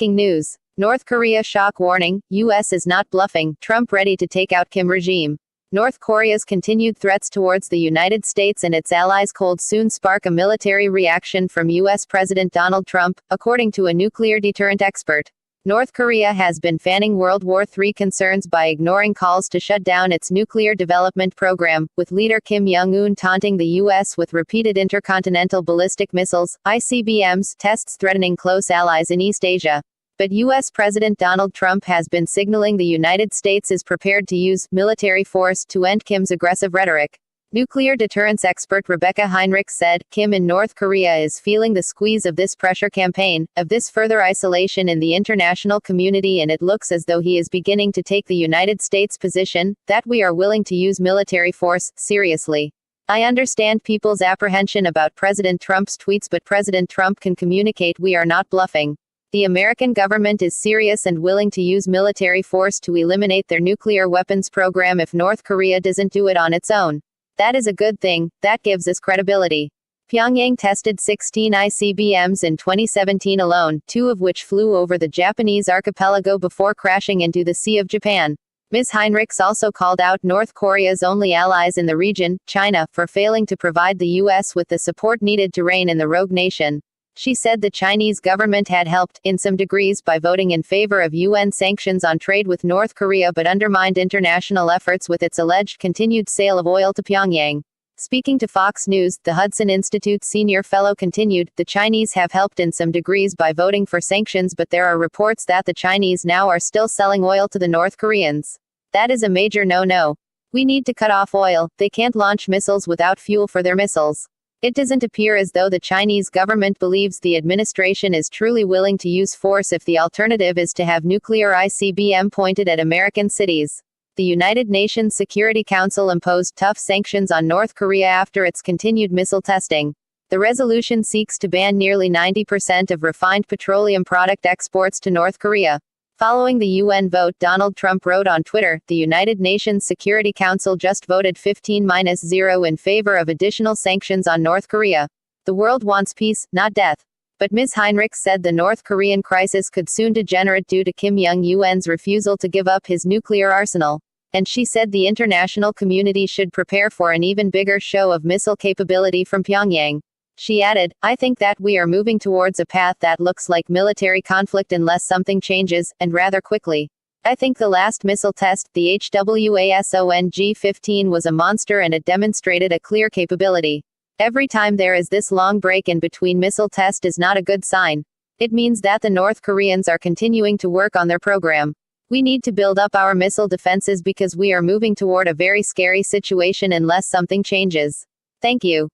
Breaking news. North Korea shock warning, U.S. is not bluffing, Trump ready to take out Kim regime. North Korea's continued threats towards the United States and its allies could soon spark a military reaction from U.S. President Donald Trump, according to a nuclear deterrent expert. North Korea has been fanning World War III concerns by ignoring calls to shut down its nuclear development program, with leader Kim Jong-un taunting the U.S. with repeated intercontinental ballistic missiles, ICBMs, tests threatening close allies in East Asia. But U.S. President Donald Trump has been signaling the United States is prepared to use military force to end Kim's aggressive rhetoric. Nuclear deterrence expert Rebecca Heinrich said, Kim in North Korea is feeling the squeeze of this pressure campaign, of this further isolation in the international community, and it looks as though he is beginning to take the United States position, that we are willing to use military force, seriously. I understand people's apprehension about President Trump's tweets, but President Trump can communicate we are not bluffing. The American government is serious and willing to use military force to eliminate their nuclear weapons program if North Korea doesn't do it on its own. That is a good thing, that gives us credibility. Pyongyang tested 16 ICBMs in 2017 alone, 2 of which flew over the Japanese archipelago before crashing into the Sea of Japan. Ms. Heinrichs also called out North Korea's only allies in the region, China, for failing to provide the U.S. with the support needed to rein in the rogue nation. She said the Chinese government had helped, in some degrees, by voting in favor of UN sanctions on trade with North Korea, but undermined international efforts with its alleged continued sale of oil to Pyongyang. Speaking to Fox News, the Hudson Institute senior fellow continued, the Chinese have helped in some degrees by voting for sanctions, but there are reports that the Chinese now are still selling oil to the North Koreans. That is a major no-no. We need to cut off oil. They can't launch missiles without fuel for their missiles. It doesn't appear as though the Chinese government believes the administration is truly willing to use force if the alternative is to have nuclear ICBM pointed at American cities. The United Nations Security Council imposed tough sanctions on North Korea after its continued missile testing. The resolution seeks to ban nearly 90% of refined petroleum product exports to North Korea. Following the UN vote, Donald Trump wrote on Twitter, the United Nations Security Council just voted 15-0 in favor of additional sanctions on North Korea. The world wants peace, not death. But Ms. Heinrich said the North Korean crisis could soon degenerate due to Kim Jong-un's refusal to give up his nuclear arsenal. And she said the international community should prepare for an even bigger show of missile capability from Pyongyang. She added, I think that we are moving towards a path that looks like military conflict unless something changes, and rather quickly. I think the last missile test, the HWASONG-15, was a monster and it demonstrated a clear capability. Every time there is this long break in between missile test is not a good sign. It means that the North Koreans are continuing to work on their program. We need to build up our missile defenses because we are moving toward a very scary situation unless something changes. Thank you.